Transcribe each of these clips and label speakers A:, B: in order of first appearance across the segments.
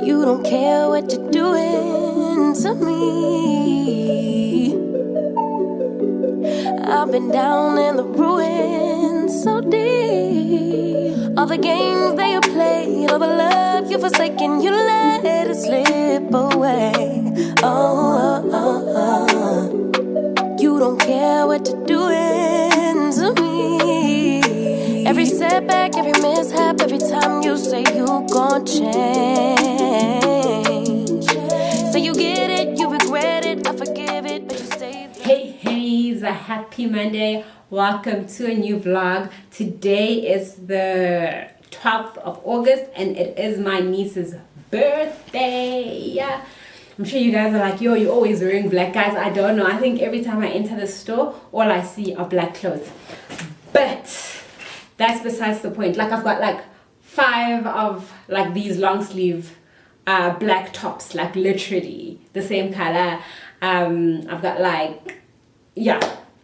A: You don't care what you're doing to me. I've been down in the ruins so deep. All the games that you played, all the love you forsaken, you let it slip away. You don't care what you're doing to me. Every setback, every mishap, every time you say you gon' change. Say you get it, you regret it, I forgive it, but you stay there.
B: Hey, a happy Monday. Welcome to a new vlog. Today is the 12th of August and it is my niece's birthday. Yeah. I'm sure you guys are like, yo, you're always wearing black. Guys, I don't know. I think every time I enter the store, all I see are black clothes. But that's besides the point. Like, I've got like 5 of like these long sleeve black tops, like literally the same color. I've got like, yeah,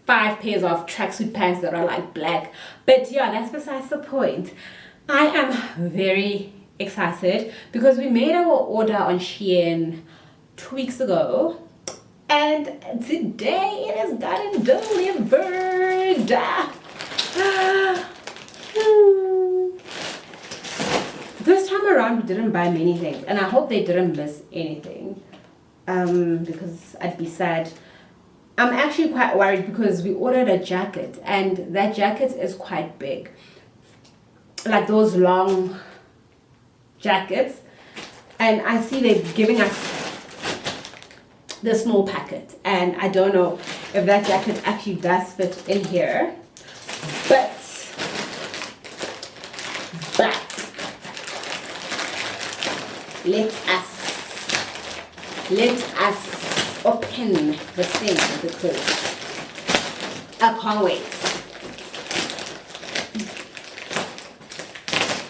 B: 5 pairs of tracksuit pants that are like black. But yeah, that's besides the point. I am very excited because we made our order on Shein 2 weeks ago and today it has gotten delivered. This time around we didn't buy many things and I hope they didn't miss anything because I'd be sad. I'm actually quite worried because we ordered a jacket and that jacket is quite big, like those long jackets, and I see they're giving us the small packet and I don't know if that jacket actually does fit in here, but let us open the thing because I can't wait.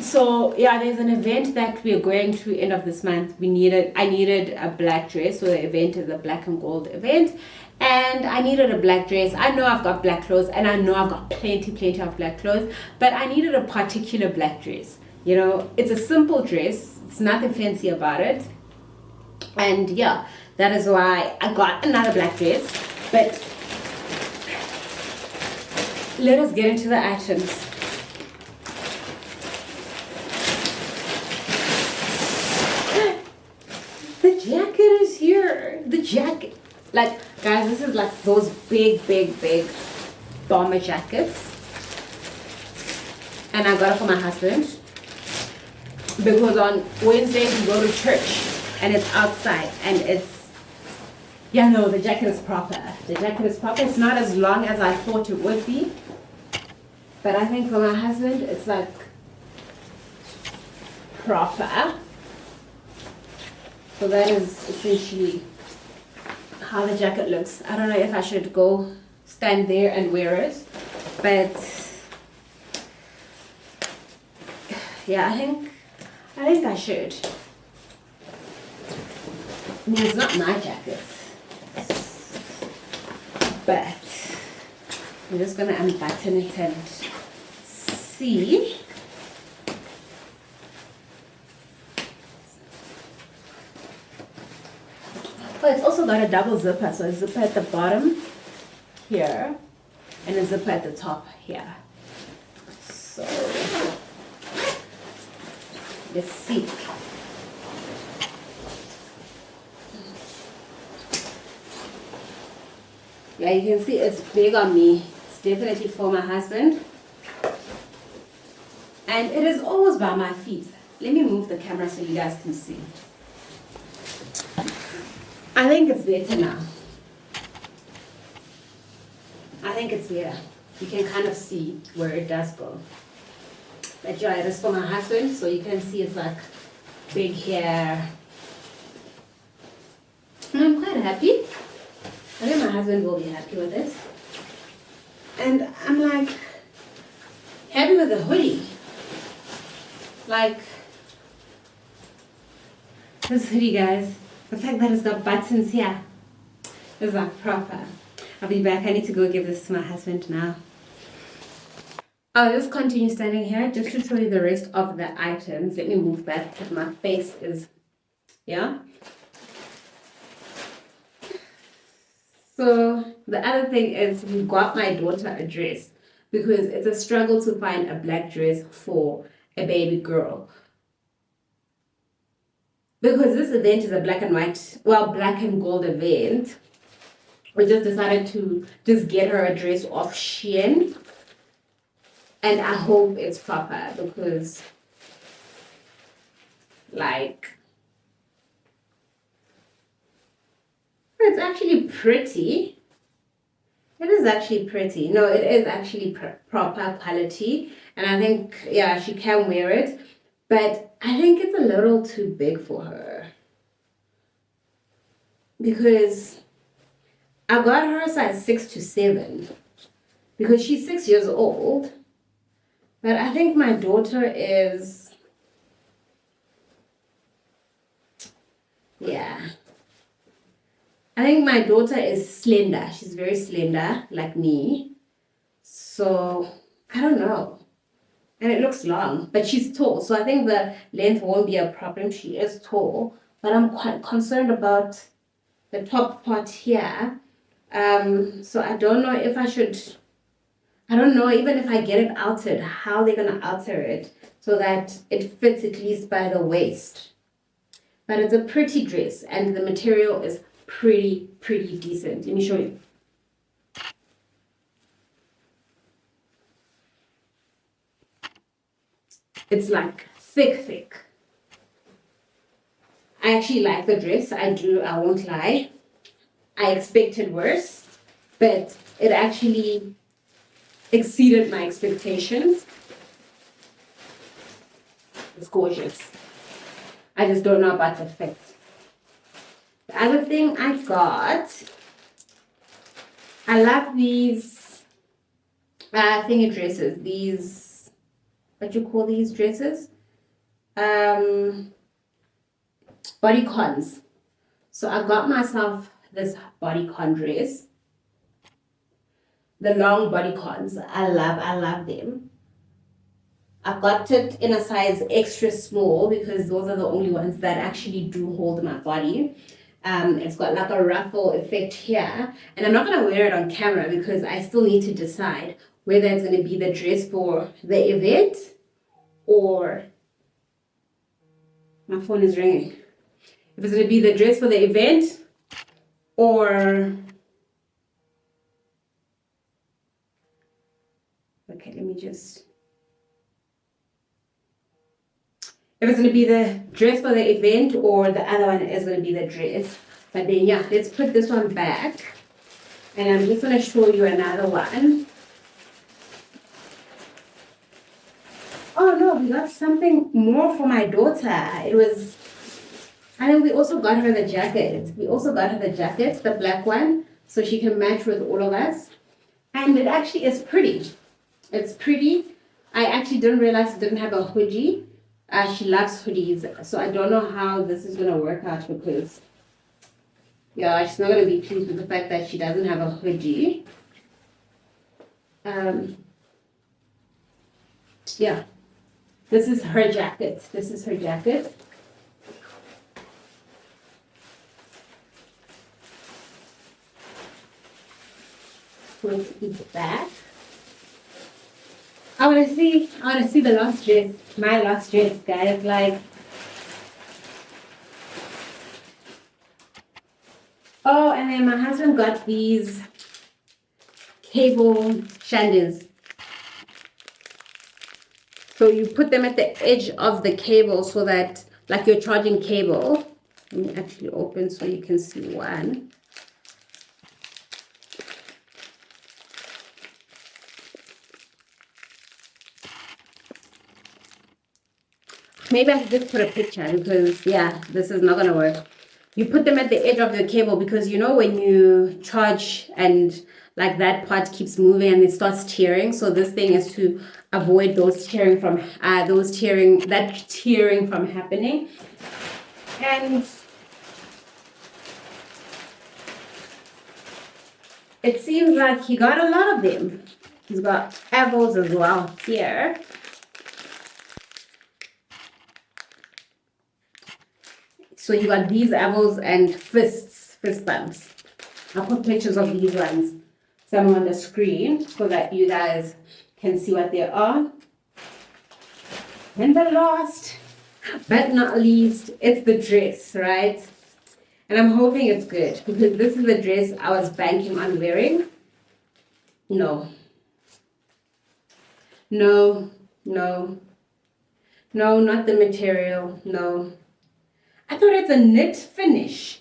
B: So yeah, there's an event that we're going to end of this month. I needed a black dress, so the event is a black and gold event, and I needed a black dress. I know I've got black clothes and I know I've got plenty of black clothes, but I needed a particular black dress. You know, it's a simple dress, it's nothing fancy about it, and yeah, that is why I got another black dress. But let us get into the items. The jacket is here. The jacket, like, guys, this is like those big bomber jackets, and I got it for my husband because on Wednesdays we go to church and it's outside and it's, yeah, no, the jacket is proper. The jacket is proper. It's not as long as I thought it would be, but I think for my husband it's like proper. So that is essentially how the jacket looks. I don't know if I should go stand there and wear it, but yeah, I think I should. I mean, it's not my jacket, but I'm just gonna unbutton it and see. Oh, it's also got a double zipper, so a zipper at the bottom here and a zipper at the top here. So let's see. Yeah, you can see it's big on me. It's definitely for my husband. And it is almost by my feet. Let me move the camera so you guys can see. I think it's better now. I think it's better. You can kind of see where it does go. But yeah, it is for my husband, so you can see it's like big hair. And I'm quite happy. I think my husband will be happy with it. And I'm like happy with the hoodie. Like this hoodie, guys. The fact that it's got buttons here is like proper. I'll be back. I need to go give this to my husband now. I'll just continue standing here just to show you the rest of the items. Let me move back because my face is Yeah. So the other thing is we got my daughter a dress because it's a struggle to find a black dress for a baby girl. Because this event is a black and white, well, black and gold event, we just decided to just get her a dress off Shein. And I hope it's proper because, like, it's actually pretty. It is actually pretty. No, it is actually proper quality. And I think, yeah, she can wear it. But I think it's a little too big for her. Because I got her a size 6 to 7. Because she's 6 years old. But I think my daughter is... Yeah. I think my daughter is slender. She's very slender, like me. So, I don't know. And it looks long, but she's tall. So I think the length won't be a problem. She is tall. But I'm quite concerned about the top part here. So I don't know if I should... I don't know, even if I get it outed, how they're going to alter it so that it fits at least by the waist. But it's a pretty dress and the material is pretty decent. Let me show you. It's like thick. I actually like the dress. I do, I won't lie. I expected worse, but it actually exceeded my expectations. It's gorgeous. I just don't know about the fit. The other thing I got, I love these thingy dresses. These, what you call these dresses? Bodycons. So I got myself this bodycon dress. The long bodycons. I love them. I got it in a size extra small because those are the only ones that actually do hold my body. It's got like a ruffle effect here. And I'm not going to wear it on camera because I still need to decide whether it's going to be the dress for the event or... My phone is ringing. If it's going to be the dress for the event or... Okay, let me just... If it's going to be the dress for the event or the other one is going to be the dress. But then, yeah, let's put this one back. And I'm just going to show you another one. Oh, no, we got something more for my daughter. It was... I think we also got her the jacket. The black one, so she can match with all of us. And it actually is pretty. It's pretty. I actually didn't realize it didn't have a hoodie. She loves hoodies, so I don't know how this is going to work out because, yeah, she's not going to be pleased with the fact that she doesn't have a hoodie. Yeah, this is her jacket. Going to eat back. I want to see the last dress, my last dress, guys. Like, oh, and then my husband got these cable shanders. So you put them at the edge of the cable so that, like your charging cable. Let me actually open so you can see one. Maybe I should just put a picture because, yeah, this is not going to work. You put them at the edge of your cable because, you know, when you charge and like that part keeps moving and it starts tearing. So this thing is to avoid those tearing from, tearing from happening. And it seems like he got a lot of them. He's got apples as well here. So you got these elbows and fist bumps. I'll put pictures of these ones somewhere on the screen so that you guys can see what they are. And the last but not least, it's the dress, right? And I'm hoping it's good because this is the dress I was banking on wearing. No, not the material, no. I thought it's a knit finish,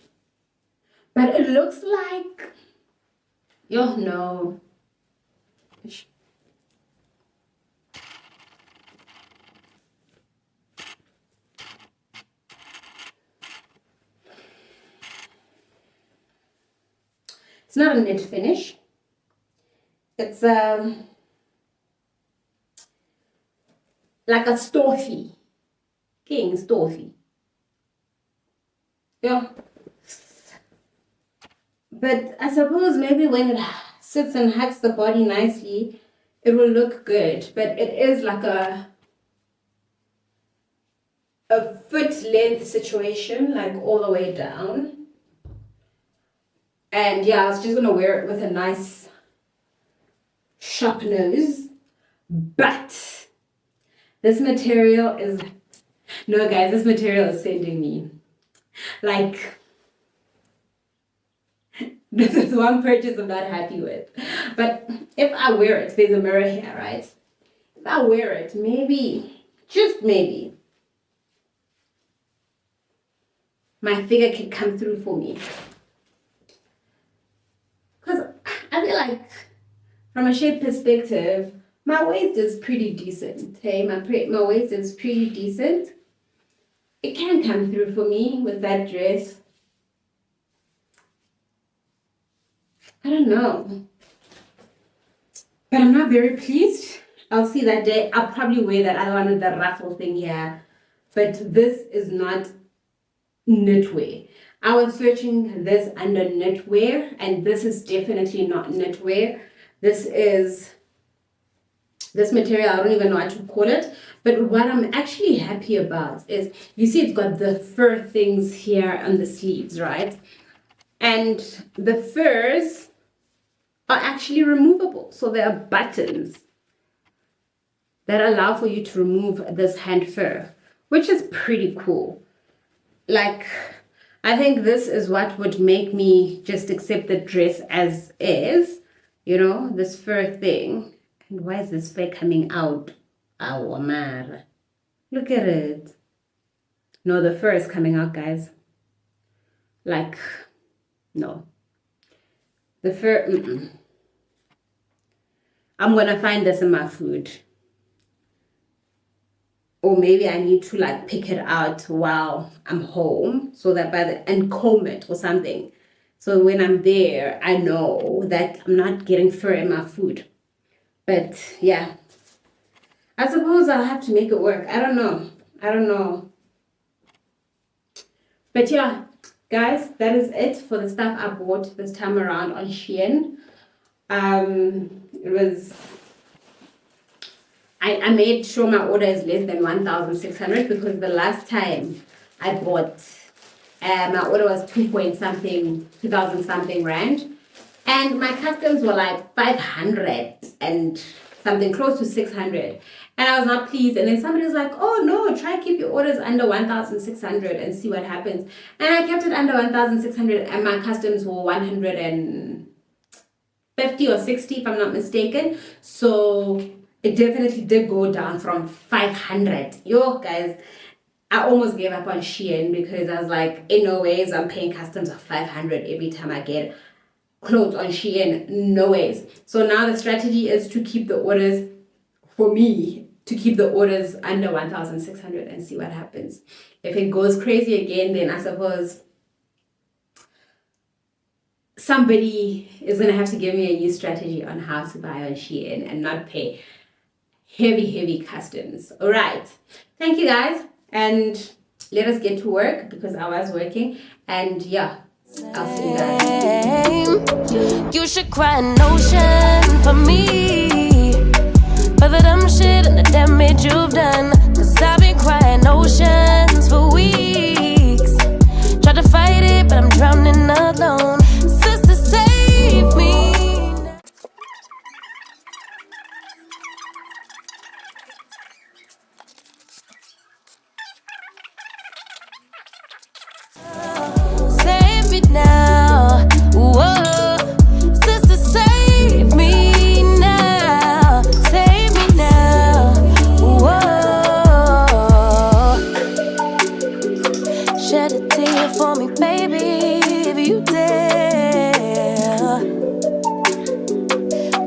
B: but it looks like, no. It's not a knit finish. It's like a stuffy. King stuffy. Yeah. But I suppose maybe when it sits and hugs the body nicely, it will look good. But it is like a foot length situation, like all the way down. And yeah, I was just going to wear it with a nice sharp nose. But this material is... No, guys, this material is sending me. Like, this is one purchase I'm not happy with. But if I wear it, there's a mirror here, right? If I wear it, maybe, just maybe, my figure can come through for me. Because I feel like, from a shape perspective, my waist is pretty decent. Hey, my waist is pretty decent. It can come through for me with that dress. I don't know. But I'm not very pleased. I'll see that day. I'll probably wear that other one with the ruffle thing here. But this is not knitwear. I was searching this under knitwear, and this is definitely not knitwear. This material, I don't even know what to call it. But what I'm actually happy about is, you see it's got the fur things here on the sleeves, right? And the furs are actually removable. So there are buttons that allow for you to remove this hand fur, which is pretty cool. Like, I think this is what would make me just accept the dress as is, you know, this fur thing. And why is this fur coming out? Oh, man. Look at it. No, the fur is coming out, guys. Like, no. The fur, I'm going to find this in my food. Or maybe I need to like pick it out while I'm home so that and comb it or something. So when I'm there, I know that I'm not getting fur in my food. But yeah, I suppose I'll have to make it work. I don't know. But yeah, guys, that is it for the stuff I bought this time around on Shein. It was... I made sure my order is less than 1,600 because the last time I bought, my order was 2,000 something rand. And my customs were like 500 and something, close to 600. And I was not pleased. And then somebody was like, oh no, try keep your orders under 1,600 and see what happens. And I kept it under 1,600 and my customs were 150 or 60 if I'm not mistaken. So it definitely did go down from 500. Yo, guys, I almost gave up on Shein because I was like, in no ways I'm paying customs of 500 every time I get clothes on Shein. No ways. So now the strategy is to keep the orders, for me, to keep the orders under 1,600 and see what happens. If it goes crazy again, then I suppose somebody is going to have to give me a new strategy on how to buy on Shein and not pay heavy customs. All right, thank you guys, and let us get to work because I was working. And yeah, I'll see you guys.
A: You should cry an ocean for me, for the dumb shit and the damage you've done. 'Cause I've been crying oceans for weeks. for me, baby, if you dare.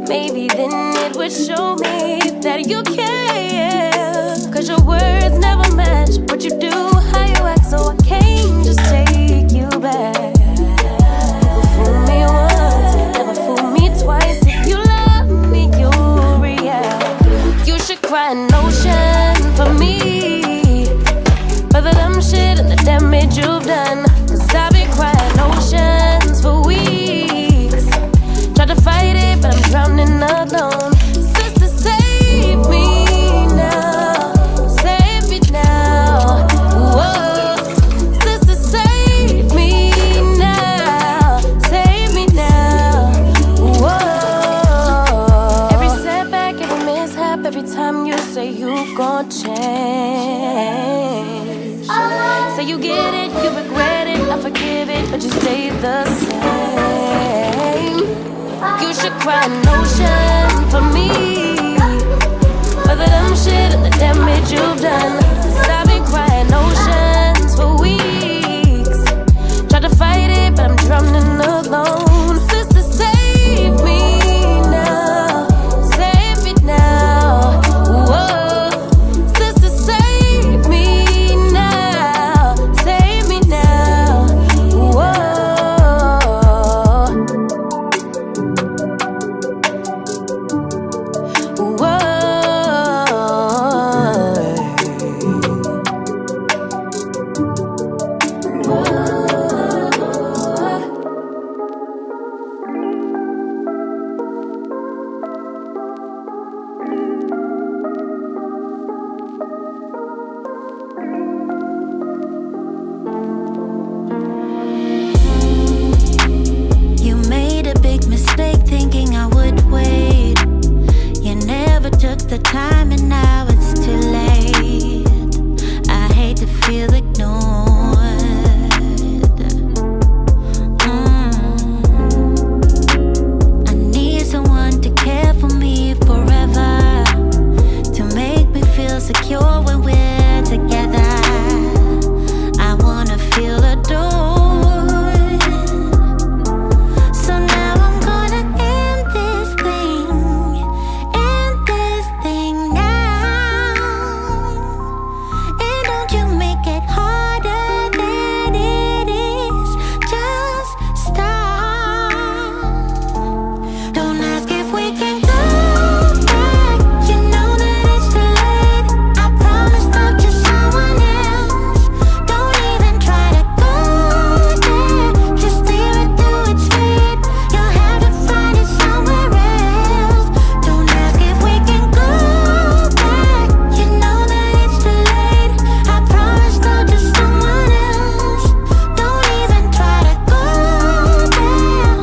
A: Maybe then it would show me that you care. Cause your words never match what you do, how you act, so I can't just take you back. Fool me once, never fool me twice. If you love me, you'll react. You should cry an ocean for me, for the dumb shit and the damage you've done. Cause I've been crying oceans for weeks. Tried to fight it, but I'm drowning alone. Sister, save me now. Save me now. Whoa. Sister, save me now. Save me now. Whoa. Every setback, every mishap, every time you say you gon' change. Say you get it, you regret it, I forgive it, but you stay the same. You should cry an ocean for me, for the dumb shit and the damage you've done. Cause I've been crying oceans for weeks. Tried to fight it, but I'm drowning alone. Sister, save me now. Save me now. Whoa. Sister, save me now. Save me now. Whoa. You made a big mistake thinking I would wait. You never took the time and now it's too late. I hate to feel ignored. I need someone to care for me forever, to make me feel secure when we're together. I wanna feel adored. So now I'm gonna end this thing now. And don't you make it harder than it is. Just stop. Don't ask if we can go back. You know that it's too late. I promise not to someone else. Don't even try to go there. Just leave it to its fate. You'll have to find it somewhere else. Don't ask if we can go back. You know that it's too late. I promise not to someone else. Don't even try to go there.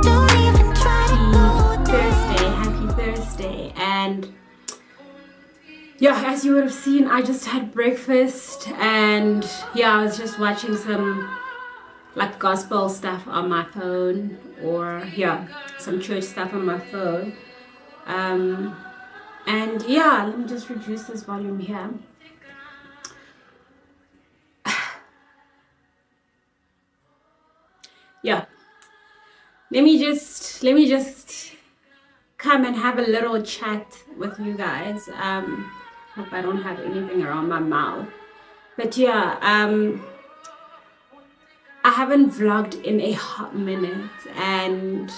A: Don't even try to go there.
B: Thursday, happy Thursday. And yeah, as you would have seen, I just had breakfast and yeah, I was just watching some like gospel stuff on my phone, or yeah, some church stuff on my phone. And yeah, let me just reduce this volume here. Yeah, let me just come and have a little chat with you guys. Hope I don't have anything around my mouth. But yeah, I haven't vlogged in a hot minute, and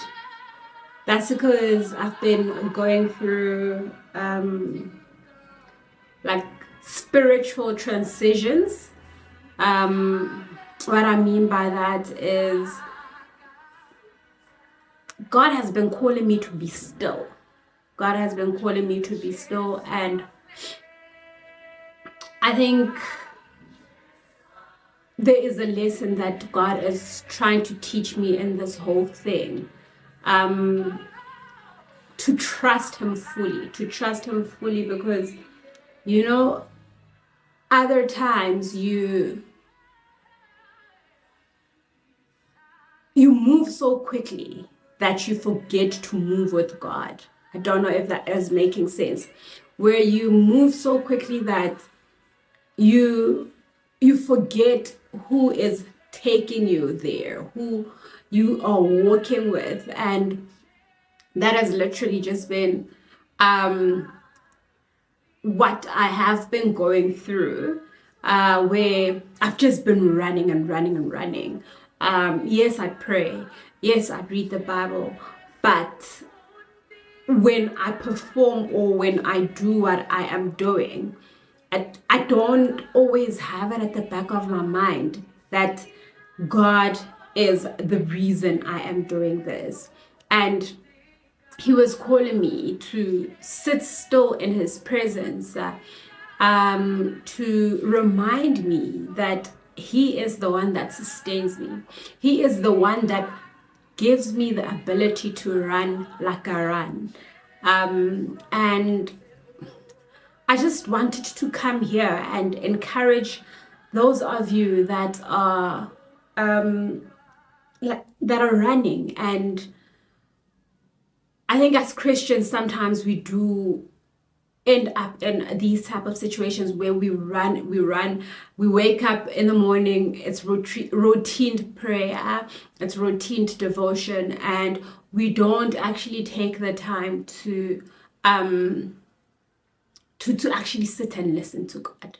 B: that's because I've been going through like spiritual transitions. What I mean by that is God has been calling me to be still. God has been calling me to be still, and I think there is a lesson that God is trying to teach me in this whole thing. To trust Him fully, because, you know, other times you move so quickly that you forget to move with God. I don't know if that is making sense. Where you move so quickly that you forget who is taking you there, who you are walking with. And that has literally just been what I have been going through, where I've just been running and running and running. Yes, I pray. Yes, I read the Bible. But when I perform or when I do what I am doing, I don't always have it at the back of my mind that God is the reason I am doing this. And he was calling me to sit still in his presence, to remind me that he is the one that sustains me. He is the one that gives me the ability to run like I run. And I just wanted to come here and encourage those of you that are that are running. And I think as Christians, sometimes we do end up in these type of situations where we wake up in the morning, it's routine prayer, it's routine devotion, and we don't actually take the time to actually sit and listen to God,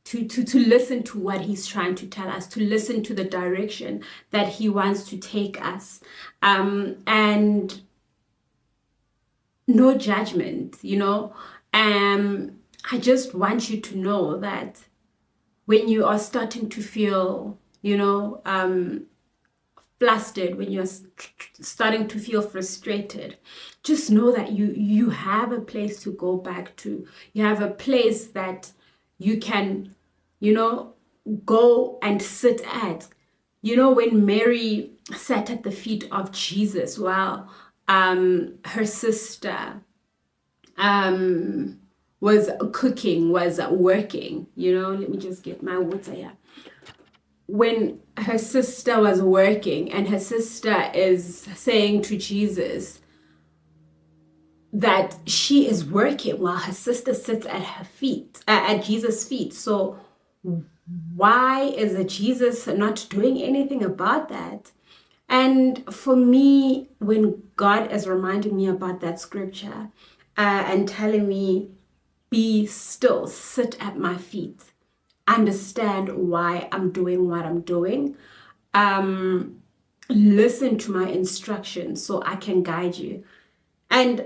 B: to listen to what he's trying to tell us, to listen to the direction that he wants to take us. And no judgment, I just want you to know that when you are starting to feel, flustered, when you're starting to feel frustrated, just know that you have a place to go back to. You have a place that you can, go and sit at. When Mary sat at the feet of Jesus while her sister was cooking, was working, let me just get my water here. When her sister was working and her sister is saying to Jesus that she is working while her sister sits at her feet, at Jesus' feet. So why is Jesus not doing anything about that? And for me, when God is reminding me about that scripture and telling me, be still, sit at my feet, understand why I'm doing what I'm doing, listen to my instructions so I can guide you. And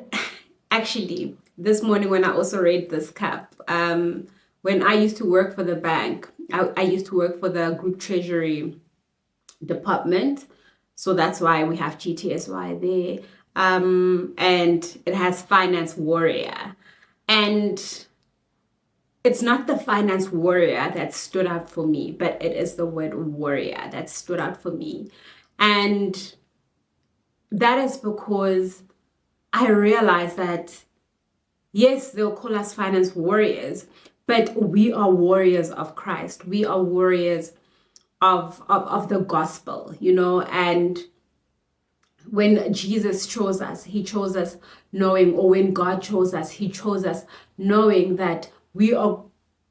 B: actually, this morning when I also read this cup, when I used to work for the bank, I used to work for the group treasury department. So that's why we have GTSY there. And it has finance warrior. And it's not the finance warrior that stood out for me, but it is the word warrior that stood out for me. And that is because I realized that, yes, they'll call us finance warriors, but we are warriors of Christ. We are warriors of the gospel, and when Jesus chose us, he chose us knowing, or when God chose us, he chose us knowing that we are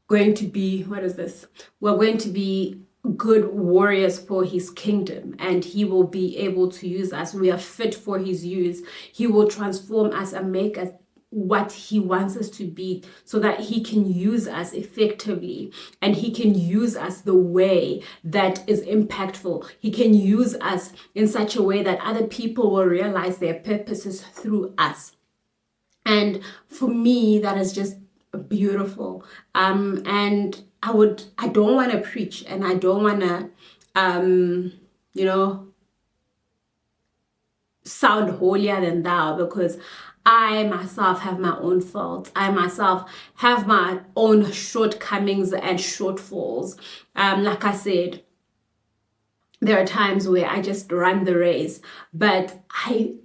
B: going to be, we're going to be good warriors for his kingdom, and he will be able to use us. We are fit for his use. He will transform us and make us what he wants us to be, so that he can use us effectively, and he can use us the way that is impactful. He can use us in such a way that other people will realize their purposes through us. And for me, that is just beautiful. And I don't want to preach, and I don't want to sound holier than thou, because I myself have my own faults. I myself have my own shortcomings and shortfalls. Like I said, there are times where I just run the race, but I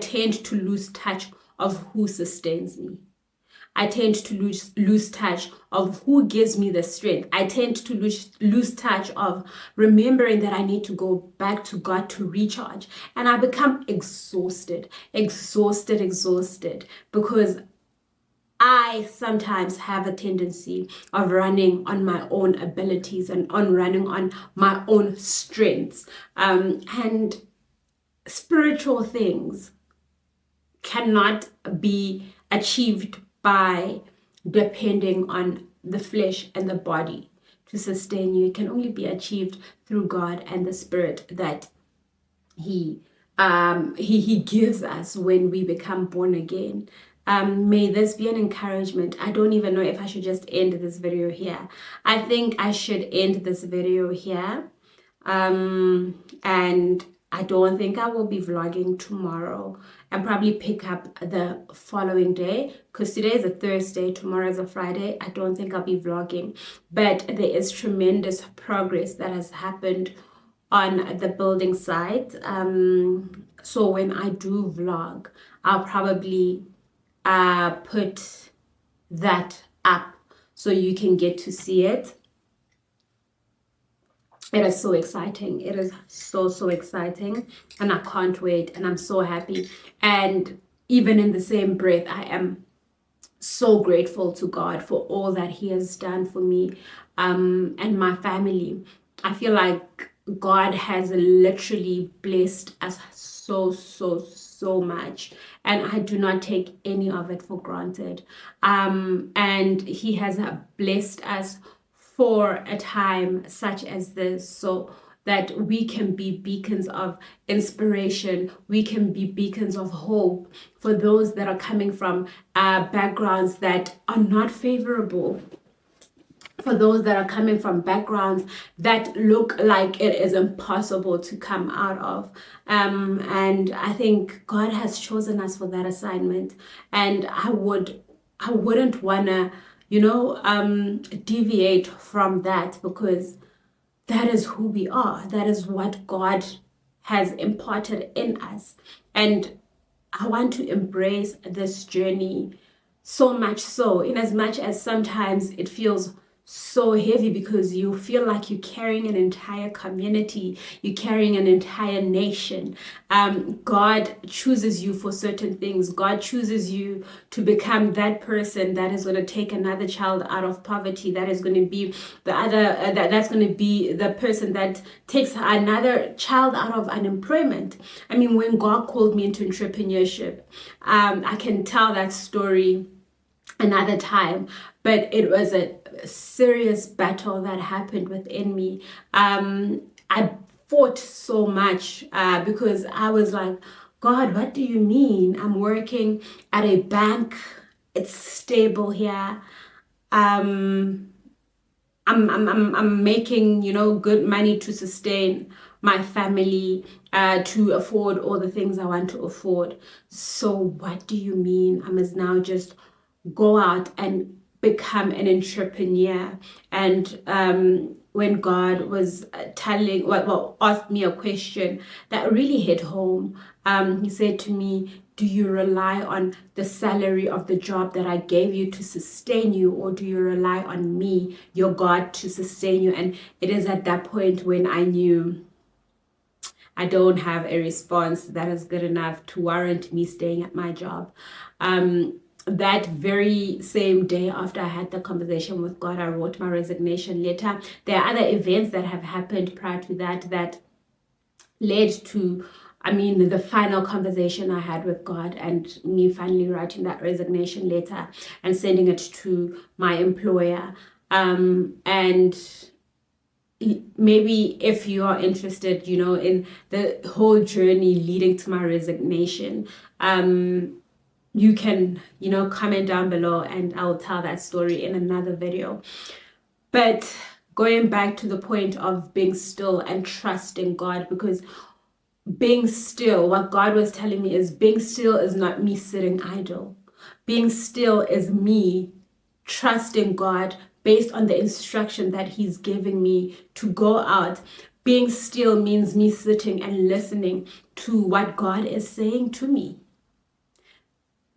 B: tend to lose touch of who sustains me. I tend to lose touch of who gives me the strength. I tend to lose touch of remembering that I need to go back to God to recharge. And I become exhausted, because I sometimes have a tendency of running on my own abilities and on running on my own strengths. And spiritual things cannot be achieved by depending on the flesh and the body to sustain you. It can only be achieved through God and the Spirit that He gives us when we become born again. May this be an encouragement. I don't even know if I should just end this video here. I think I should end this video here. And I don't think I will be vlogging tomorrow, and probably pick up the following day, because today is a Thursday, tomorrow is a Friday. I don't think I'll be vlogging, but there is tremendous progress that has happened on the building site. So when I do vlog, I'll probably put that up so you can get to see it. It is so exciting. It is so exciting, and I can't wait, and I'm so happy. And even in the same breath, I am so grateful to God for all that He has done for me and my family. I feel like God has literally blessed us so much, and I do not take any of it for granted. And He has blessed us for a time such as this, so that we can be beacons of inspiration, we can be beacons of hope for those that are coming from backgrounds that are not favorable, for those that are coming from backgrounds that look like it is impossible to come out of. And I think God has chosen us for that assignment, and I wouldn't wanna deviate from that, because that is who we are. That is what God has imparted in us. And I want to embrace this journey so much so, in as much as sometimes it feels so heavy, because you feel like you're carrying an entire community, you're carrying an entire nation. God chooses you for certain things. God chooses you to become that person that is going to take another child out of poverty, that is going to be that's going to be the person that takes another child out of unemployment. I mean, when God called me into entrepreneurship, I can tell that story another time, but it was a serious battle that happened within me. I fought so much because I was like, God, what do you mean? I'm working at a bank, it's stable here. I'm making good money to sustain my family, to afford all the things I want to afford. So what do you mean I must now just go out and become an entrepreneur? And when God was asked me a question that really hit home, He said to me, do you rely on the salary of the job that I gave you to sustain you, or do you rely on me, your God, to sustain you? And it is at that point when I knew I don't have a response that is good enough to warrant me staying at my job. That very same day after I had the conversation with God, I wrote my resignation letter. There are other events that have happened prior to that led to, the final conversation I had with God, and me finally writing that resignation letter and sending it to my employer. And maybe if you are interested, in the whole journey leading to my resignation, you can, comment down below, and I'll tell that story in another video. But going back to the point of being still and trusting God, because being still, what God was telling me is, being still is not me sitting idle. Being still is me trusting God based on the instruction that He's giving me to go out. Being still means me sitting and listening to what God is saying to me.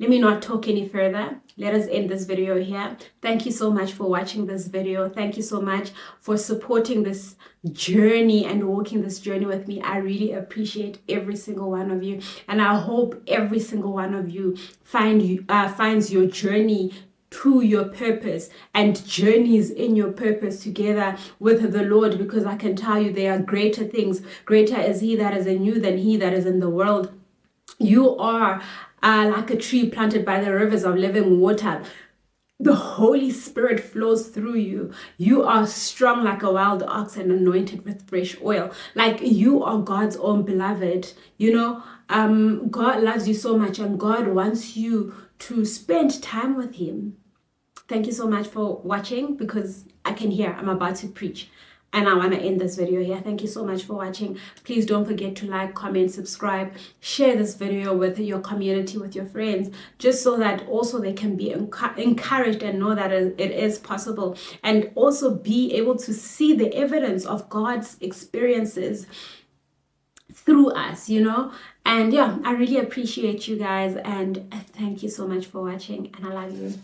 B: Let me not talk any further. Let us end this video here. Thank you so much for watching this video. Thank you so much for supporting this journey and walking this journey with me. I really appreciate every single one of you. And I hope every single one of you finds your journey to your purpose and journeys in your purpose together with the Lord, because I can tell you there are greater things. Greater is He that is in you than he that is in the world. You are like a tree planted by the rivers of living water. The Holy Spirit flows through you. You are strong like a wild ox and anointed with fresh oil. Like, you are God's own beloved. You know, God loves you so much, and God wants you to spend time with Him. Thank you so much for watching, because I can hear I'm about to preach. And I want to end this video here. Thank you so much for watching. Please don't forget to like, comment, subscribe, share this video with your community, with your friends, just so that also they can be encouraged and know that it is possible, and also be able to see the evidence of God's experiences through us, you know. And yeah, I really appreciate you guys, and thank you so much for watching, and I love you.